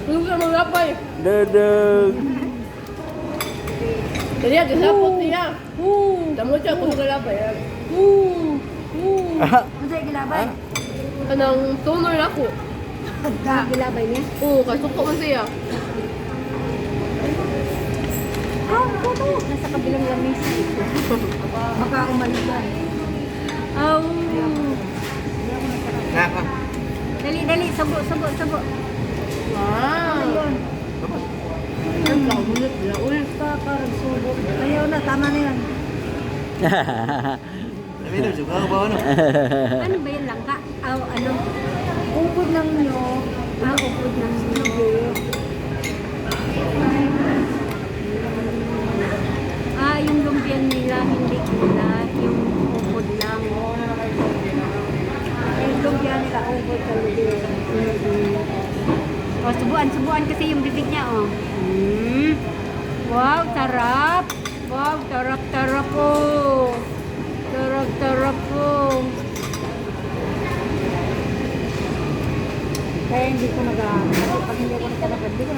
Tulog sa mga lapay. Dudug. Jadi agak sapot niya. Damo siya kung sa lapay. Masay gilabay. Kanang tunoy na ako. Gilabay niya. Oo, kasuko man siya. Nasa kabilang lamisa ito. Baka umaliban. Naka. Dali, sabo. Wow. Ayun. Ang kamulit na. Uy, Kakaragsubo. Ayaw na, tama na yan. Minum juga ke bawah no? Ano ba yan langka? Ano? Upod ng nyo. Upod ng nyo. Yung lumpian nila, hindi nila. Yung upod lang. Yung lumpian nila, upod talaga. O, subuan kasi yung bibig niya, oh. Wow, sarap. Wow, sarap po. Sarap po. Kaya hindi ko pag hindi ko nagkakapag, hindi ko